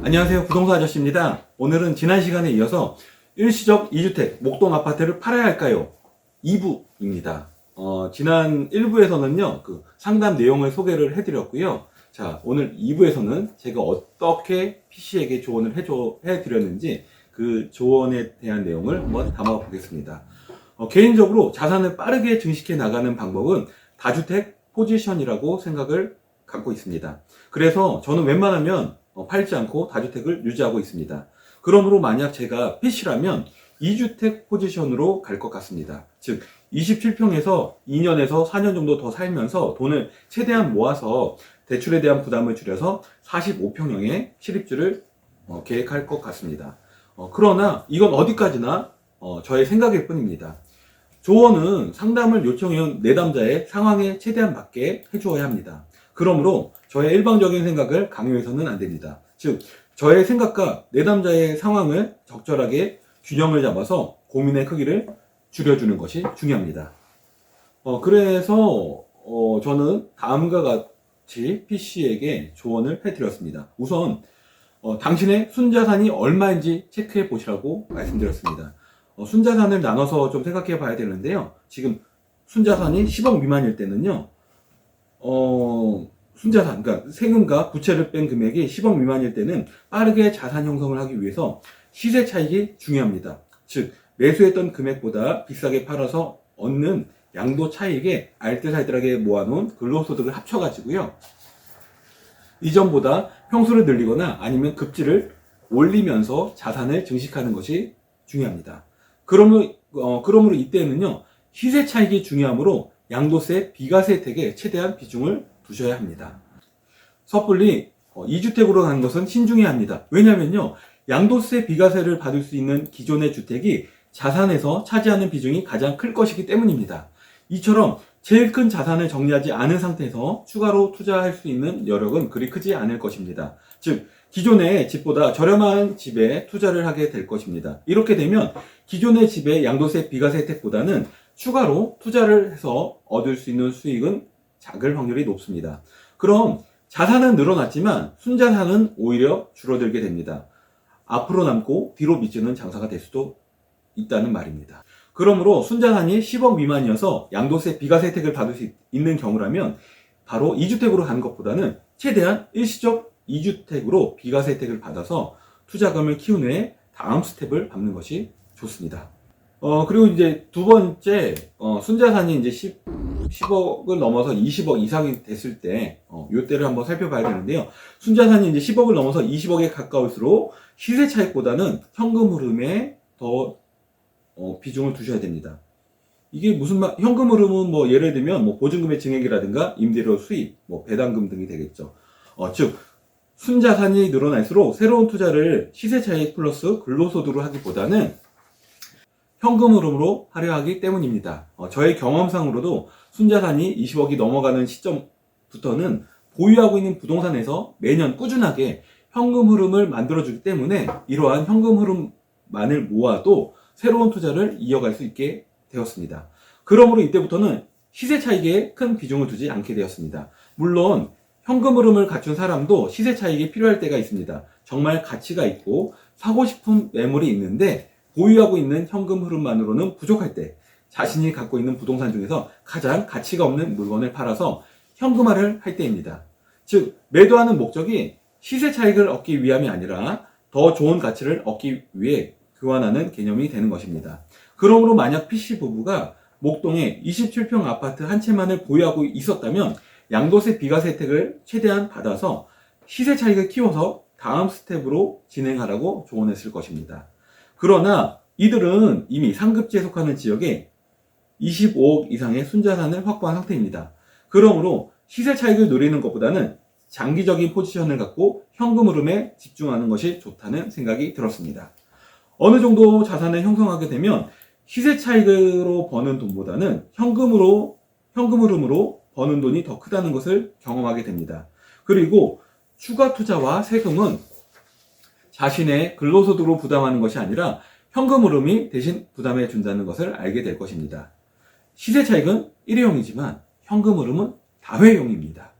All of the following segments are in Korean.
안녕하세요, 부동산 아저씨입니다. 오늘은 지난 시간에 이어서 일시적 2주택 목동 아파트를 팔아야 할까요? 2부입니다. 지난 1부에서는요 그 상담 내용을 소개를 해드렸고요. 자, 오늘 2부에서는 제가 어떻게 PC에게 조언을 해드렸는지 그 조언에 대한 내용을 한번 담아 보겠습니다. 개인적으로 자산을 빠르게 증식해 나가는 방법은 다주택 포지션이라고 생각을 갖고 있습니다. 그래서 저는 웬만하면 팔지 않고 다주택을 유지하고 있습니다. 그러므로 만약 제가 PC라면 2주택 포지션으로 갈 것 같습니다. 즉 27평에서 2년에서 4년 정도 더 살면서 돈을 최대한 모아서 대출에 대한 부담을 줄여서 45평형의 실입주를 계획할 것 같습니다. 그러나 이건 어디까지나 저의 생각일 뿐입니다. 조언은 상담을 요청해온 내담자의 상황에 최대한 맞게 해주어야 합니다. 그러므로 저의 일방적인 생각을 강요해서는 안 됩니다. 즉 저의 생각과 내담자의 상황을 적절하게 균형을 잡아서 고민의 크기를 줄여주는 것이 중요합니다. 그래서 저는 다음과 같이 PC에게 조언을 해드렸습니다. 우선 당신의 순자산이 얼마인지 체크해 보시라고 말씀드렸습니다. 순자산을 나눠서 좀 생각해 봐야 되는데요. 지금 순자산이 10억 미만일 때는요, 순자산, 그러니까 세금과 부채를 뺀 금액이 10억 미만일 때는 빠르게 자산 형성을 하기 위해서 시세 차익이 중요합니다. 즉, 매수했던 금액보다 비싸게 팔아서 얻는 양도 차익에 알뜰살뜰하게 모아놓은 근로소득을 합쳐가지고요, 이전보다 평수를 늘리거나 아니면 급지를 올리면서 자산을 증식하는 것이 중요합니다. 그러므로 이때는요, 시세 차익이 중요하므로 양도세, 비과세 혜택에 최대한 비중을 두셔야 합니다. 섣불리 2주택으로 가는 것은 신중해야 합니다. 왜냐면요, 양도세, 비과세를 받을 수 있는 기존의 주택이 자산에서 차지하는 비중이 가장 클 것이기 때문입니다. 이처럼 제일 큰 자산을 정리하지 않은 상태에서 추가로 투자할 수 있는 여력은 그리 크지 않을 것입니다. 즉, 기존의 집보다 저렴한 집에 투자를 하게 될 것입니다. 이렇게 되면 기존의 집의 양도세, 비과세 혜택보다는 추가로 투자를 해서 얻을 수 있는 수익은 작을 확률이 높습니다. 그럼 자산은 늘어났지만 순자산은 오히려 줄어들게 됩니다. 앞으로 남고 뒤로 미치는 장사가 될 수도 있다는 말입니다. 그러므로 순자산이 10억 미만이어서 양도세, 비과세 혜택을 받을 수 있는 경우라면 바로 2주택으로 가는 것보다는 최대한 일시적 2주택으로 비과세 혜택을 받아서 투자금을 키운 후에 다음 스텝을 밟는 것이 좋습니다. 그리고 이제 두 번째, 순자산이 이제 10억을 넘어서 20억 이상이 됐을 때, 요때를 한번 살펴봐야 되는데요. 순자산이 이제 10억을 넘어서 20억에 가까울수록 시세 차익보다는 현금 흐름에 더 비중을 두셔야 됩니다. 이게 무슨 현금 흐름은 뭐 예를 들면 뭐 보증금의 증액이라든가 임대료 수입, 뭐 배당금 등이 되겠죠. 즉 순자산이 늘어날수록 새로운 투자를 시세 차익 플러스 근로소득으로 하기보다는 현금 흐름으로 하려 하기 때문입니다. 저의 경험상으로도 순자산이 20억이 넘어가는 시점부터는 보유하고 있는 부동산에서 매년 꾸준하게 현금 흐름을 만들어주기 때문에 이러한 현금 흐름만을 모아도 새로운 투자를 이어갈 수 있게 되었습니다. 그러므로 이때부터는 시세 차익에 큰 비중을 두지 않게 되었습니다. 물론 현금 흐름을 갖춘 사람도 시세 차익이 필요할 때가 있습니다. 정말 가치가 있고 사고 싶은 매물이 있는데 보유하고 있는 현금 흐름만으로는 부족할 때 자신이 갖고 있는 부동산 중에서 가장 가치가 없는 물건을 팔아서 현금화를 할 때입니다. 즉 매도하는 목적이 시세 차익을 얻기 위함이 아니라 더 좋은 가치를 얻기 위해 교환하는 개념이 되는 것입니다. 그러므로 만약 PC 부부가 목동에 27평 아파트 한 채만을 보유하고 있었다면 양도세, 비과세 혜택을 최대한 받아서 시세 차익을 키워서 다음 스텝으로 진행하라고 조언했을 것입니다. 그러나 이들은 이미 상급지에 속하는 지역에 25억 이상의 순자산을 확보한 상태입니다. 그러므로 시세 차익을 노리는 것보다는 장기적인 포지션을 갖고 현금 흐름에 집중하는 것이 좋다는 생각이 들었습니다. 어느 정도 자산을 형성하게 되면 시세 차익으로 버는 돈보다는 현금 흐름으로 버는 돈이 더 크다는 것을 경험하게 됩니다. 그리고 추가 투자와 세금은 자신의 근로소득으로 부담하는 것이 아니라 현금 흐름이 대신 부담해 준다는 것을 알게 될 것입니다. 시세 차익은 일회용이지만 현금 흐름은 다회용입니다.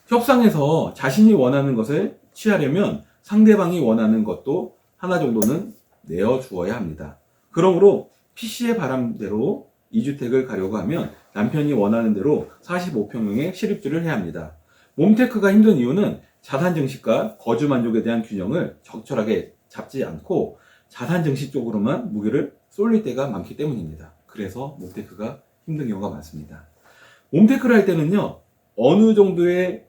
협상에서 자신이 원하는 것을 취하려면 상대방이 원하는 것도 하나 정도는 내어주어야 합니다. 그러므로 P씨의 바람대로 2주택을 가려고 하면 남편이 원하는 대로 45평형의 실입주를 해야 합니다. 몸테크가 힘든 이유는 자산 증식과 거주 만족에 대한 균형을 적절하게 잡지 않고 자산 증식 쪽으로만 무게를 쏠릴 때가 많기 때문입니다. 그래서 몸테크가 힘든 경우가 많습니다. 몸테크를 할 때는요, 어느 정도의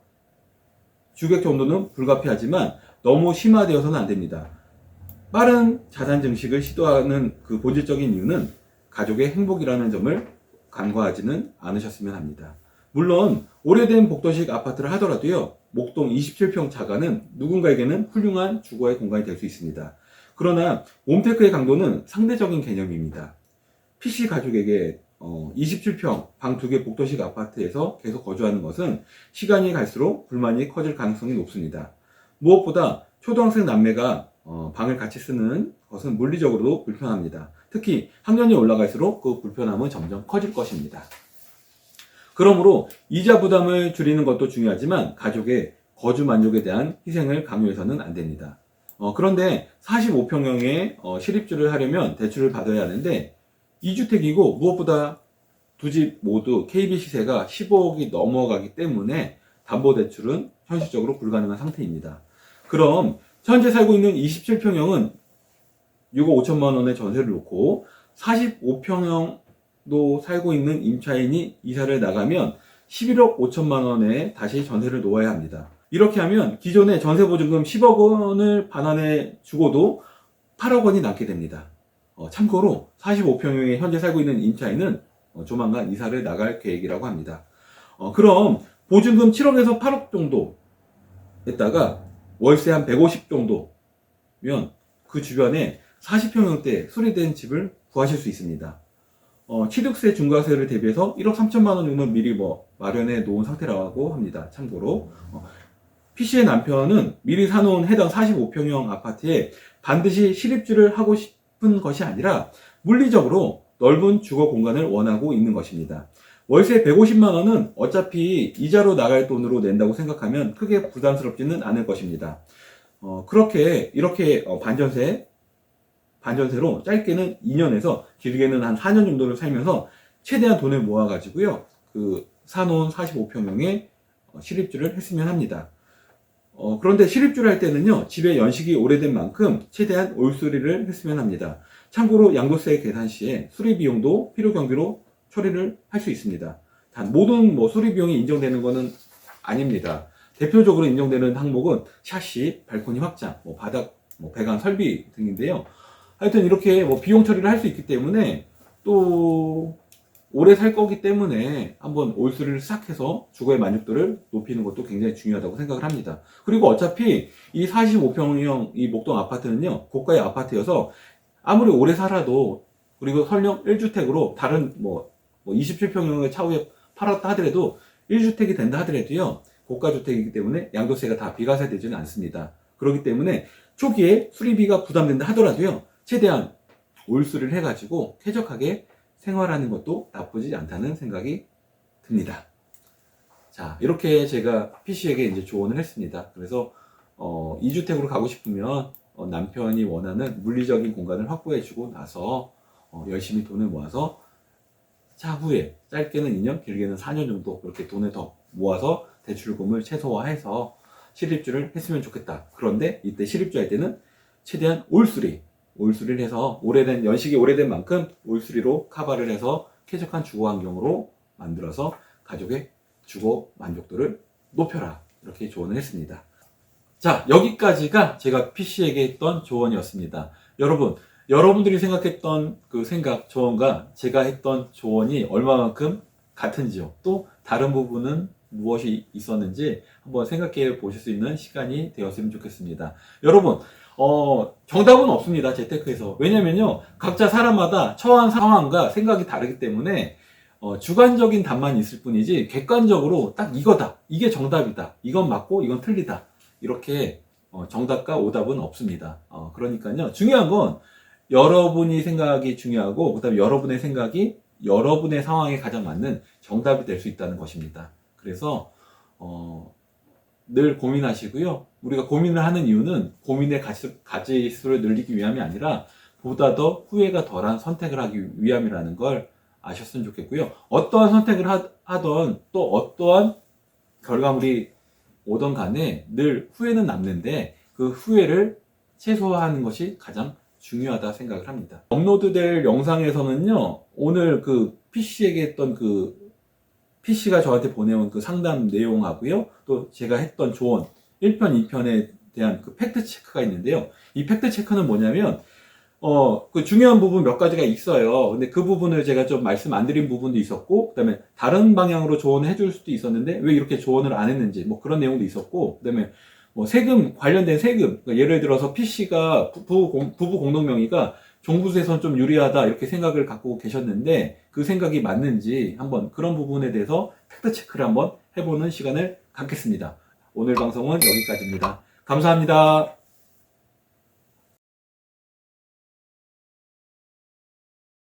주객 정도는 불가피하지만 너무 심화되어서는 안 됩니다. 빠른 자산 증식을 시도하는 그 본질적인 이유는 가족의 행복이라는 점을 간과하지는 않으셨으면 합니다. 물론 오래된 복도식 아파트를 하더라도요, 목동 27평 자가는 누군가에게는 훌륭한 주거의 공간이 될 수 있습니다. 그러나 몸테크의 강도는 상대적인 개념입니다. PC 가족에게 27평 방 2개 복도식 아파트에서 계속 거주하는 것은 시간이 갈수록 불만이 커질 가능성이 높습니다. 무엇보다 초등학생 남매가 방을 같이 쓰는 것은 물리적으로도 불편합니다. 특히 학년이 올라갈수록 그 불편함은 점점 커질 것입니다. 그러므로 이자 부담을 줄이는 것도 중요하지만 가족의 거주 만족에 대한 희생을 강요해서는 안 됩니다. 그런데 45평형의 실입주를 하려면 대출을 받아야 하는데 2주택이고 무엇보다 두 집 모두 KB 시세가 15억이 넘어가기 때문에 담보대출은 현실적으로 불가능한 상태입니다. 그럼 현재 살고 있는 27평형은 6억 5천만 원의 전세를 놓고 45평형도 살고 있는 임차인이 이사를 나가면 11억 5천만 원에 다시 전세를 놓아야 합니다. 이렇게 하면 기존의 전세보증금 10억 원을 반환해 주고도 8억 원이 남게 됩니다. 참고로 45평형에 현재 살고 있는 임차인은 조만간 이사를 나갈 계획이라고 합니다. 그럼 보증금 7억에서 8억 정도 했다가 월세 한 150 정도면 그 주변에 40평형대 수리된 집을 구하실 수 있습니다. 취득세 중과세를 대비해서 1억 3천만 원 정도 미리 마련해 놓은 상태라고 합니다. 참고로 P씨의 남편은 미리 사놓은 해당 45평형 아파트에 반드시 실입주를 하고 싶은 것이 아니라 물리적으로 넓은 주거 공간을 원하고 있는 것입니다. 월세 150만 원은 어차피 이자로 나갈 돈으로 낸다고 생각하면 크게 부담스럽지는 않을 것입니다. 이렇게 반전세로 짧게는 2년에서 길게는 한 4년 정도를 살면서 최대한 돈을 모아가지고요, 사놓은 45평형의 실입주를 했으면 합니다. 그런데 실입주를 할 때는요, 집의 연식이 오래된 만큼 최대한 올수리를 했으면 합니다. 참고로 양도세 계산 시에 수리 비용도 필요 경비로 처리를 할 수 있습니다. 단 모든 수리 비용이 인정되는 것은 아닙니다. 대표적으로 인정되는 항목은 샤시, 발코니 확장, 바닥, 배관 설비 등인데요. 하여튼 이렇게 비용 처리를 할 수 있기 때문에 또 오래 살 거기 때문에 한번 올수리를 싹 해서 주거의 만족도를 높이는 것도 굉장히 중요하다고 생각을 합니다. 그리고 어차피 이 45평형 이 목동 아파트는요, 고가의 아파트여서 아무리 오래 살아도, 그리고 설령 1주택으로 다른 27평형의 차후에 팔았다 하더라도 1주택이 된다 하더라도요, 고가주택이기 때문에 양도세가 다 비과세 되지는 않습니다. 그렇기 때문에 초기에 수리비가 부담된다 하더라도요, 최대한 올수리를 해가지고 쾌적하게 생활하는 것도 나쁘지 않다는 생각이 듭니다. 자, 이렇게 제가 P씨에게 이제 조언을 했습니다. 그래서 2주택으로 가고 싶으면 남편이 원하는 물리적인 공간을 확보해주고 나서 열심히 돈을 모아서 차후에 짧게는 2년, 길게는 4년 정도 그렇게 돈을 더 모아서 대출금을 최소화해서 실입주를 했으면 좋겠다. 그런데 이때 실입주 할 때는 최대한 올수리를 해서 연식이 오래된 만큼 올수리로 커버를 해서 쾌적한 주거 환경으로 만들어서 가족의 주거 만족도를 높여라. 이렇게 조언을 했습니다. 자, 여기까지가 제가 P씨에게 했던 조언이었습니다. 여러분들이 생각했던 그 조언과 제가 했던 조언이 얼마만큼 같은지요. 또 다른 부분은 무엇이 있었는지 한번 생각해 보실 수 있는 시간이 되었으면 좋겠습니다. 여러분, 정답은 없습니다. 재테크에서. 왜냐면요, 각자 사람마다 처한 상황과 생각이 다르기 때문에 주관적인 답만 있을 뿐이지 객관적으로 딱 이거다, 이게 정답이다, 이건 맞고 이건 틀리다, 이렇게 정답과 오답은 없습니다. 그러니까요, 중요한 건 여러분이 생각이 중요하고, 그 다음에 여러분의 생각이 여러분의 상황에 가장 맞는 정답이 될 수 있다는 것입니다. 그래서 늘 고민하시고요. 우리가 고민을 하는 이유는 고민의 가지수를 늘리기 위함이 아니라 보다 더 후회가 덜한 선택을 하기 위함이라는 걸 아셨으면 좋겠고요. 어떠한 선택을 하던 또 어떠한 결과물이 오던 간에 늘 후회는 남는데 그 후회를 최소화하는 것이 가장 중요하다 생각을 합니다. 업로드될 영상에서는요, 오늘 그 PC에게 했던 PC가 저한테 보내온 그 상담 내용하고요, 또 제가 했던 조언 1편, 2편에 대한 그 팩트 체크가 있는데요. 이 팩트 체크는 뭐냐면 그 중요한 부분 몇 가지가 있어요. 근데 그 부분을 제가 좀 말씀 안 드린 부분도 있었고, 그 다음에 다른 방향으로 조언을 해줄 수도 있었는데, 왜 이렇게 조언을 안 했는지, 뭐 그런 내용도 있었고, 그 다음에 뭐 세금, 관련된 세금, 그러니까 예를 들어서 PC가 부부 공동명의가 종부세에선 좀 유리하다, 이렇게 생각을 갖고 계셨는데, 그 생각이 맞는지 한번 그런 부분에 대해서 팩트 체크를 한번 해보는 시간을 갖겠습니다. 오늘 방송은 여기까지입니다. 감사합니다.